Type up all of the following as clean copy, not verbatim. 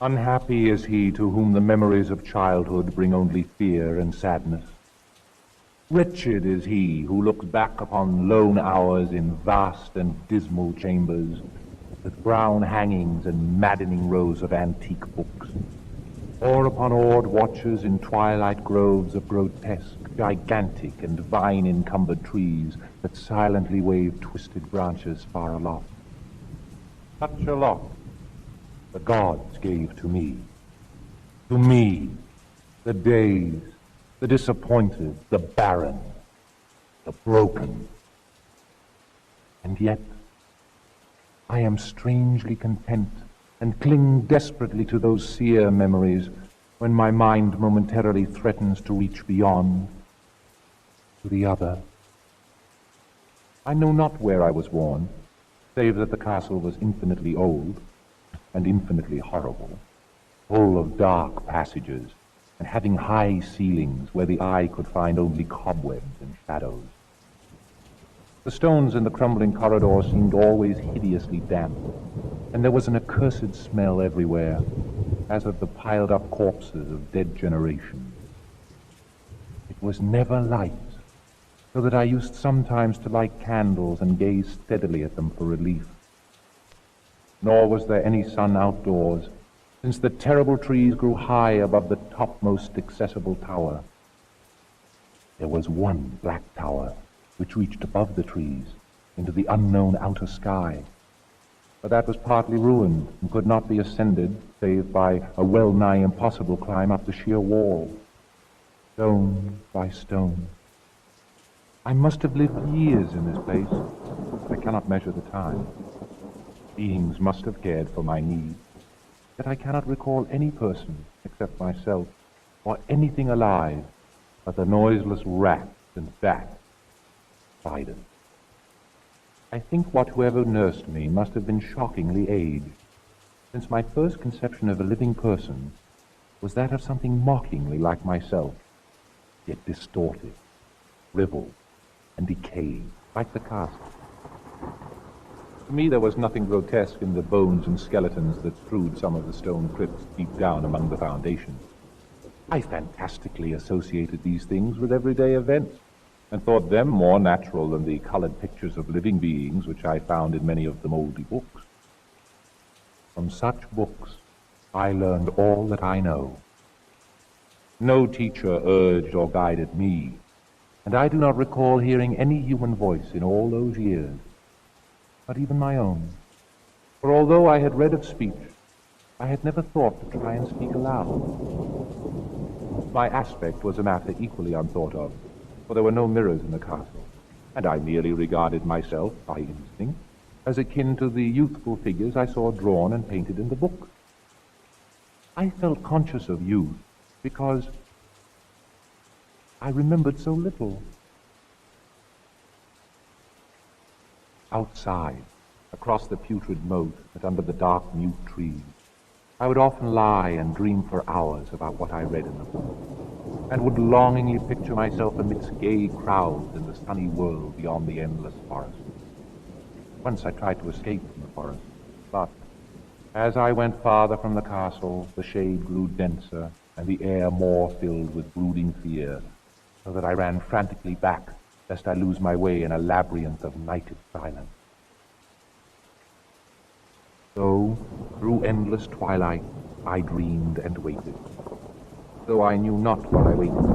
Unhappy is he to whom the memories of childhood bring only fear and sadness. Wretched is he who looks back upon lone hours in vast and dismal chambers, with brown hangings and maddening rows of antique books, or upon awed watches in twilight groves of grotesque, gigantic, and vine-encumbered trees that silently wave twisted branches far aloft. Such a lot the gods gave to me. To me, the dazed, the disappointed, the barren, the broken. And yet, I am strangely content and cling desperately to those sear memories when my mind momentarily threatens to reach beyond, to the other. I know not where I was born, save that the castle was infinitely old and infinitely horrible, full of dark passages and having high ceilings where the eye could find only cobwebs and shadows. The stones in the crumbling corridor seemed always hideously damp, and there was an accursed smell everywhere, as of the piled-up corpses of dead generations. It was never light, so that I used sometimes to light candles and gaze steadily at them for relief. Nor was there any sun outdoors, since the terrible trees grew high above the topmost accessible tower. There was one black tower, which reached above the trees into the unknown outer sky, but that was partly ruined and could not be ascended save by a well-nigh impossible climb up the sheer wall, stone by stone. I must have lived years in this place. I cannot measure the time. Beings must have cared for my needs, yet I cannot recall any person except myself, or anything alive but the noiseless rats and bats. Silence. I think whoever nursed me must have been shockingly aged, since my first conception of a living person was that of something mockingly like myself, yet distorted, shriveled, and decayed, like the castle. To me there was nothing grotesque in the bones and skeletons that strewed some of the stone crypts deep down among the foundations. I fantastically associated these things with everyday events, and thought them more natural than the colored pictures of living beings which I found in many of the moldy books. From such books I learned all that I know. No teacher urged or guided me, and I do not recall hearing any human voice in all those years, not even my own. For although I had read of speech, I had never thought to try and speak aloud. My aspect was a matter equally unthought of, for there were no mirrors in the castle, and I merely regarded myself, by instinct, as akin to the youthful figures I saw drawn and painted in the book. I felt conscious of youth because I remembered so little. Outside, across the putrid moat and under the dark, mute trees, I would often lie and dream for hours about what I read in the book, and would longingly picture myself amidst gay crowds in the sunny world beyond the endless forest. Once I tried to escape from the forest, but as I went farther from the castle, the shade grew denser and the air more filled with brooding fear, so that I ran frantically back, lest I lose my way in a labyrinth of nighted silence. So, through endless twilight, I dreamed and waited, though I knew not what I waited.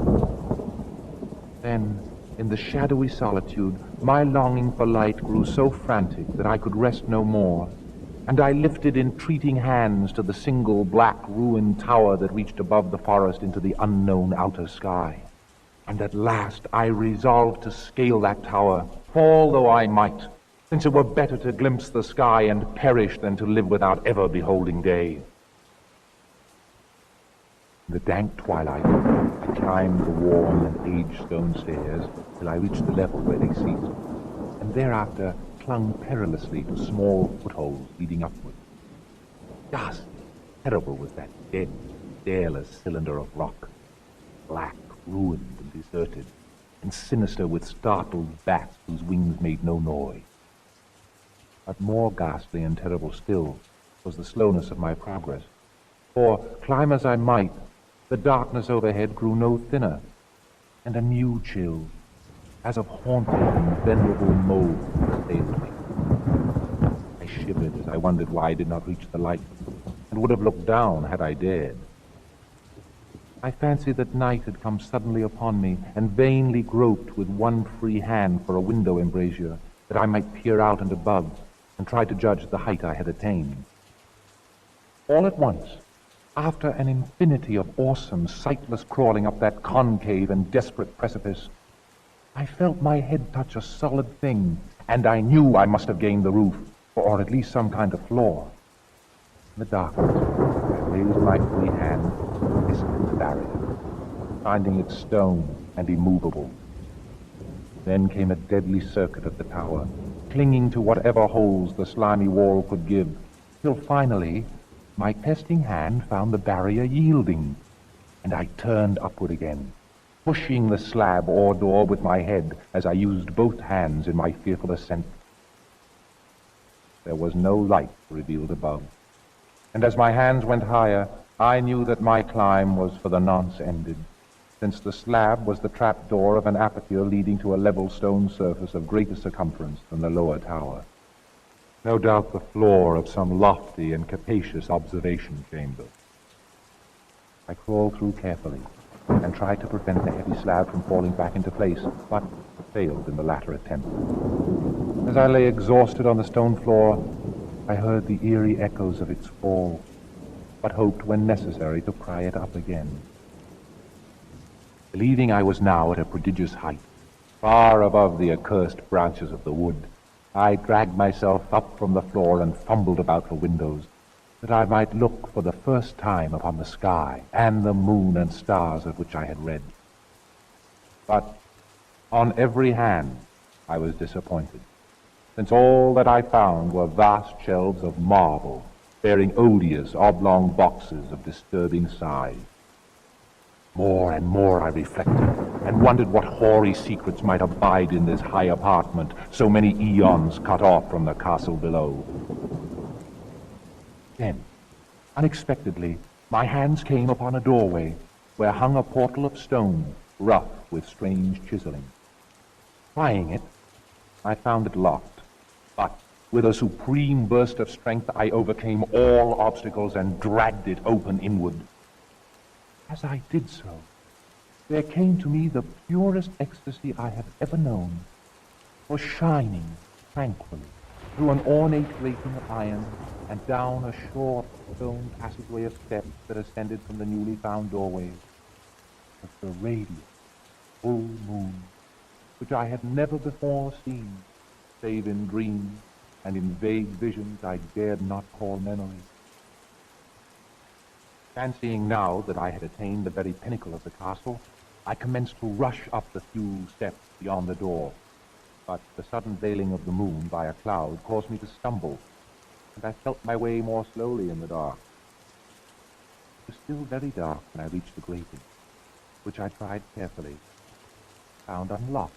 Then, in the shadowy solitude, my longing for light grew so frantic that I could rest no more, and I lifted entreating hands to the single black ruined tower that reached above the forest into the unknown outer sky. And at last I resolved to scale that tower, fall though I might, since it were better to glimpse the sky and perish than to live without ever beholding day. In the dank twilight, I climbed the worn and aged stone stairs till I reached the level where they ceased, and thereafter clung perilously to small footholds leading upward. Ghastly, terrible was that dead, airless cylinder of rock, black, ruined and deserted, and sinister with startled bats whose wings made no noise. But more ghastly and terrible still was the slowness of my progress, For, climb as I might, the darkness overhead grew no thinner, and a new chill, as of haunted and venerable mold, assailed me. I shivered as I wondered why I did not reach the light, and would have looked down had I dared. I fancied that night had come suddenly upon me, and vainly groped with one free hand for a window embrasure, that I might peer out and above, and try to judge the height I had attained. All at once, after an infinity of awesome, sightless crawling up that concave and desperate precipice, I felt my head touch a solid thing, and I knew I must have gained the roof, or at least some kind of floor. In the darkness, I raised my free hand and listened to the barrier, finding it stone and immovable. Then came a deadly circuit of the tower, clinging to whatever holes the slimy wall could give, till finally my testing hand found the barrier yielding, and I turned upward again, pushing the slab or door with my head as I used both hands in my fearful ascent. There was no light revealed above, and as my hands went higher, I knew that my climb was for the nonce ended, since the slab was the trap door of an aperture leading to a level stone surface of greater circumference than the lower tower. No doubt the floor of some lofty and capacious observation chamber. I crawled through carefully, and tried to prevent the heavy slab from falling back into place, but failed in the latter attempt. As I lay exhausted on the stone floor, I heard the eerie echoes of its fall, but hoped when necessary to pry it up again. Believing I was now at a prodigious height, far above the accursed branches of the wood, I dragged myself up from the floor and fumbled about for windows, that I might look for the first time upon the sky and the moon and stars of which I had read. But on every hand I was disappointed, since all that I found were vast shelves of marble, bearing odious oblong boxes of disturbing size. More and more I reflected, and wondered what hoary secrets might abide in this high apartment, so many eons cut off from the castle below. Then, unexpectedly, my hands came upon a doorway, where hung a portal of stone, rough with strange chiseling. Trying it, I found it locked, but with a supreme burst of strength I overcame all obstacles and dragged it open inward. As I did so, there came to me the purest ecstasy I have ever known, for shining tranquilly through an ornate grating of iron and down a short stone passageway of steps that ascended from the newly found doorway was the radiant full moon, which I had never before seen, save in dreams and in vague visions I dared not call memories. Fancying now that I had attained the very pinnacle of the castle, I commenced to rush up the few steps beyond the door, but the sudden veiling of the moon by a cloud caused me to stumble, and I felt my way more slowly in the dark. It was still very dark when I reached the grating, which I tried carefully, found unlocked,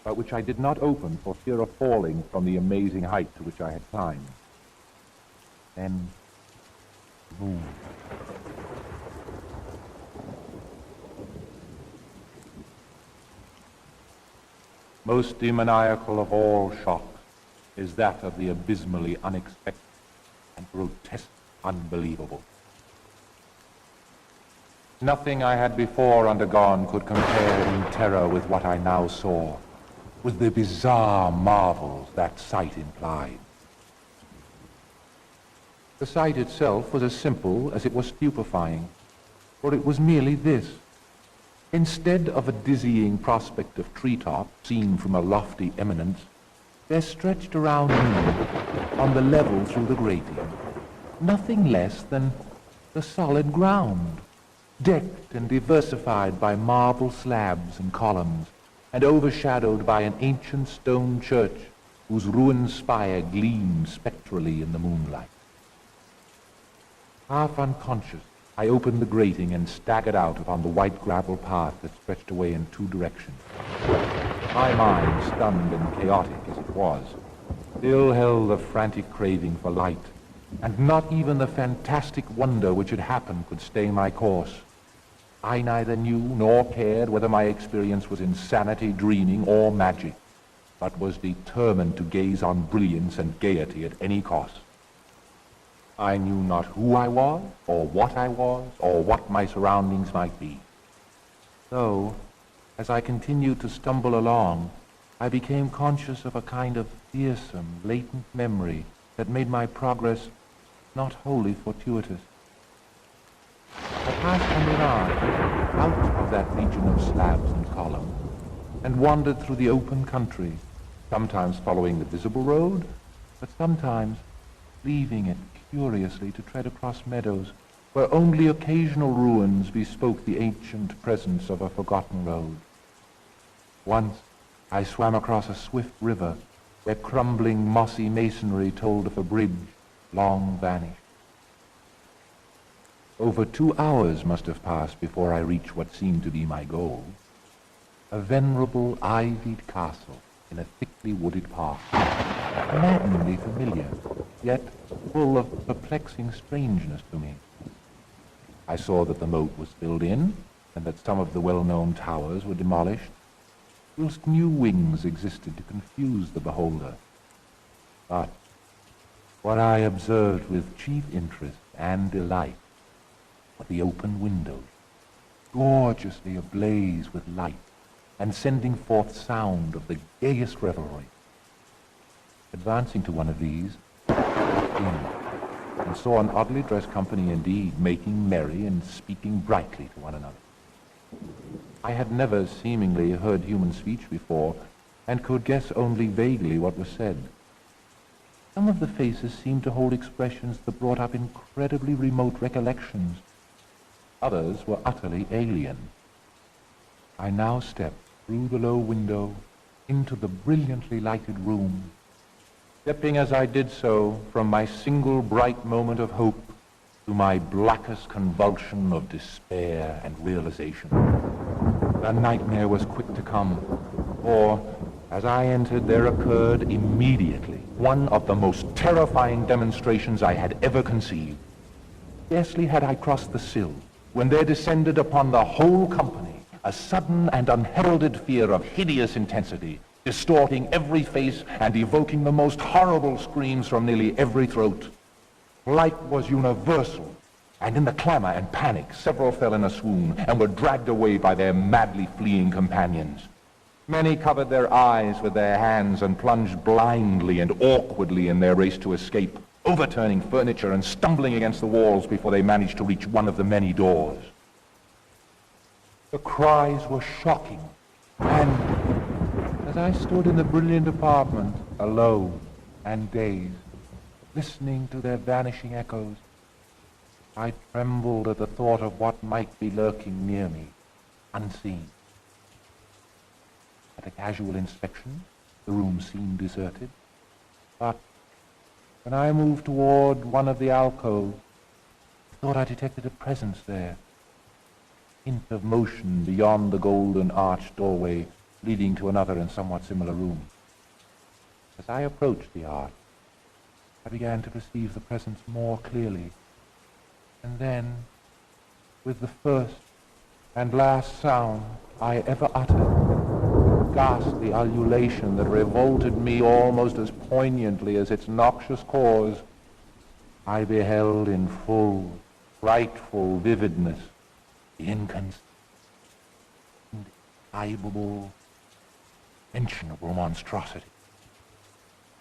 but which I did not open for fear of falling from the amazing height to which I had climbed. Then, boom. Most demoniacal of all shocks is that of the abysmally unexpected and grotesque unbelievable. Nothing I had before undergone could compare in terror with what I now saw, with the bizarre marvels that sight implied. The sight itself was as simple as it was stupefying, for it was merely this. Instead of a dizzying prospect of treetop seen from a lofty eminence, there stretched around me, on the level through the grating, nothing less than the solid ground, decked and diversified by marble slabs and columns, and overshadowed by an ancient stone church whose ruined spire gleamed spectrally in the moonlight. Half unconscious, I opened the grating and staggered out upon the white gravel path that stretched away in two directions. My mind, stunned and chaotic as it was, still held a frantic craving for light, and not even the fantastic wonder which had happened could stay my course. I neither knew nor cared whether my experience was insanity, dreaming, or magic, but was determined to gaze on brilliance and gaiety at any cost. I knew not who I was, or what my surroundings might be. So, as I continued to stumble along, I became conscious of a kind of fearsome, latent memory that made my progress not wholly fortuitous. I passed under an arch, out of that region of slabs and columns, and wandered through the open country, sometimes following the visible road, but sometimes leaving it curiously to tread across meadows where only occasional ruins bespoke the ancient presence of a forgotten road. Once I swam across a swift river where crumbling mossy masonry told of a bridge long vanished. Over 2 hours must have passed before I reached what seemed to be my goal, a venerable ivied castle in a thickly wooded park, maddeningly familiar, yet full of perplexing strangeness to me. I saw that the moat was filled in, and that some of the well-known towers were demolished, whilst new wings existed to confuse the beholder. But what I observed with chief interest and delight were the open windows, gorgeously ablaze with light, and sending forth sound of the gayest revelry. Advancing to one of these, I looked in, and saw an oddly dressed company indeed, making merry and speaking brightly to one another. I had never seemingly heard human speech before, and could guess only vaguely what was said. Some of the faces seemed to hold expressions that brought up incredibly remote recollections. Others were utterly alien. I now stepped through the low window into the brilliantly lighted room, stepping as I did so from my single bright moment of hope to my blackest convulsion of despair and realization. The nightmare was quick to come, for as I entered there occurred immediately one of the most terrifying demonstrations I had ever conceived. Scarcely had I crossed the sill when there descended upon the whole company a sudden and unheralded fear of hideous intensity, distorting every face and evoking the most horrible screams from nearly every throat. Light was universal, and in the clamor and panic, several fell in a swoon and were dragged away by their madly fleeing companions. Many covered their eyes with their hands and plunged blindly and awkwardly in their race to escape, overturning furniture and stumbling against the walls before they managed to reach one of the many doors. The cries were shocking, and as I stood in the brilliant apartment, alone and dazed, listening to their vanishing echoes, I trembled at the thought of what might be lurking near me, unseen. At a casual inspection, the room seemed deserted, but when I moved toward one of the alcoves, I thought I detected a presence there, hint of motion beyond the golden arched doorway leading to another and somewhat similar room. As I approached the arch, I began to perceive the presence more clearly, and then, with the first and last sound I ever uttered, ghastly ululation that revolted me almost as poignantly as its noxious cause, I beheld in full, frightful vividness the inconceivable, indescribable, mentionable monstrosity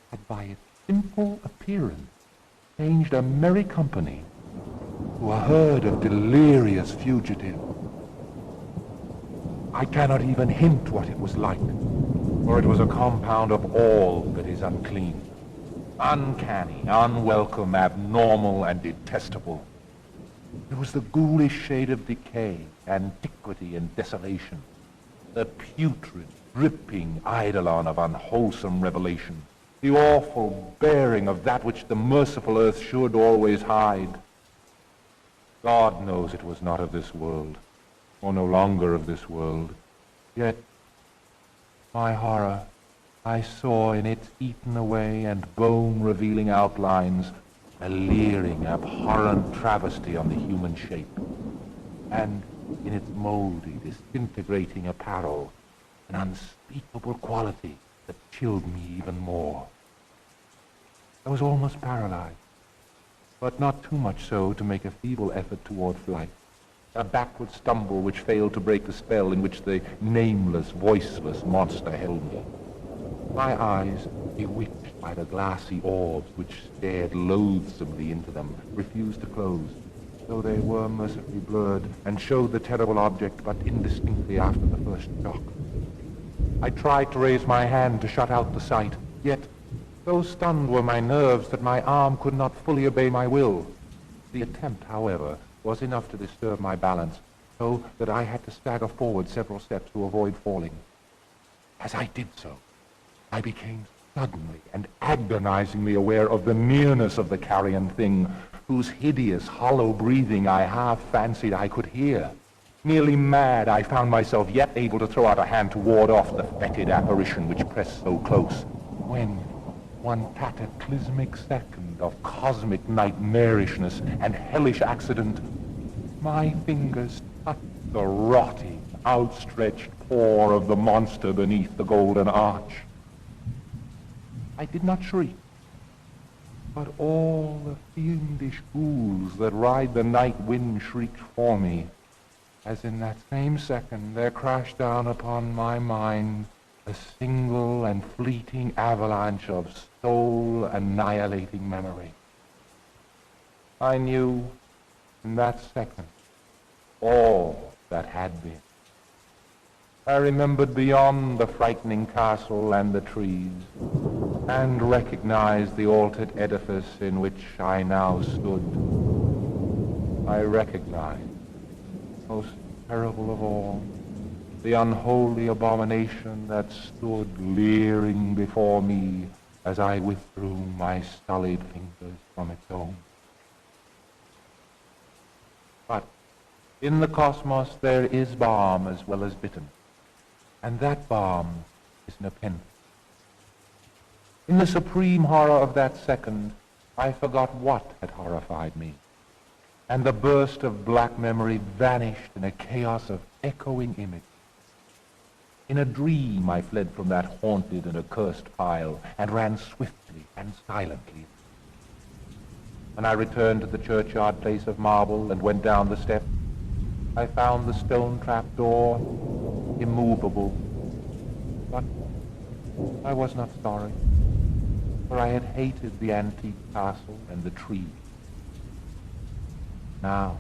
had by its simple appearance changed a merry company to a herd of delirious fugitives. I cannot even hint what it was like, for it was a compound of all that is unclean, uncanny, unwelcome, abnormal, and detestable. It was the ghoulish shade of decay, antiquity, and desolation, the putrid, dripping eidolon of unwholesome revelation, the awful bearing of that which the merciful earth should always hide. God knows it was not of this world, or no longer of this world. Yet, my horror, I saw in its eaten away and bone-revealing outlines a leering, abhorrent travesty on the human shape, and in its moldy, disintegrating apparel, an unspeakable quality that chilled me even more. I was almost paralyzed, but not too much so to make a feeble effort toward flight, a backward stumble which failed to break the spell in which the nameless, voiceless monster held me. My eyes, bewitched by the glassy orbs which stared loathsomely into them, refused to close, though they were mercifully blurred, and showed the terrible object but indistinctly after the first shock. I tried to raise my hand to shut out the sight, yet so stunned were my nerves that my arm could not fully obey my will. The attempt, however, was enough to disturb my balance, so that I had to stagger forward several steps to avoid falling. As I did so, I became suddenly and agonizingly aware of the nearness of the carrion thing, whose hideous, hollow breathing I half fancied I could hear. Nearly mad, I found myself yet able to throw out a hand to ward off the fetid apparition which pressed so close, when one cataclysmic second of cosmic nightmarishness and hellish accident, my fingers touched the rotting, outstretched paw of the monster beneath the golden arch. I did not shriek, but all the fiendish ghouls that ride the night wind shrieked for me, as in that same second there crashed down upon my mind a single and fleeting avalanche of soul-annihilating memory. I knew in that second all that had been. I remembered beyond the frightening castle and the trees, and recognized the altered edifice in which I now stood. I recognized, most terrible of all, the unholy abomination that stood leering before me as I withdrew my sullied fingers from its own. But in the cosmos there is balm as well as bitterness, and that balm is nepenthe. In the supreme horror of that second, I forgot what had horrified me, and the burst of black memory vanished in a chaos of echoing images. In a dream I fled from that haunted and accursed pile, and ran swiftly and silently. When I returned to the churchyard place of marble and went down the steps, I found the stone-trap door immovable. But I was not sorry, for I had hated the antique castle and the trees. Now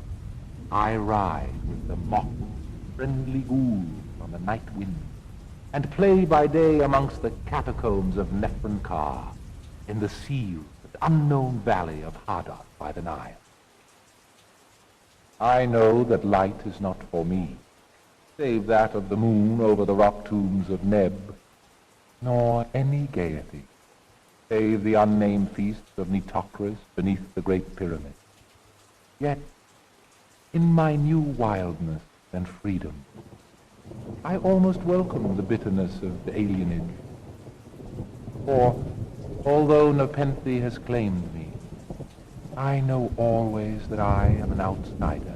I ride with the mocking, friendly ghouls on the night wind, and play by day amongst the catacombs of Nefernkar in the sealed and unknown valley of Hadar by the Nile. I know that light is not for me, save that of the moon over the rock tombs of Neb, nor any gaiety, save the unnamed feasts of Nitocris beneath the Great Pyramid. Yet, in my new wildness and freedom, I almost welcome the bitterness of the alienage. For, although Nepenthe has claimed me, I know always that I am an outsider,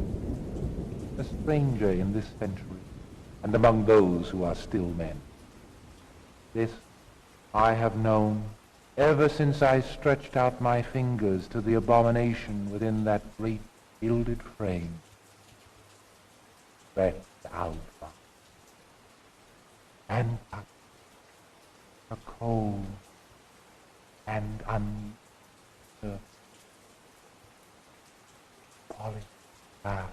a stranger in this century, and among those who are still men. This I have known ever since I stretched out my fingers to the abomination within that great gilded frame. Stretched out and touched a cold and uncertain polished glass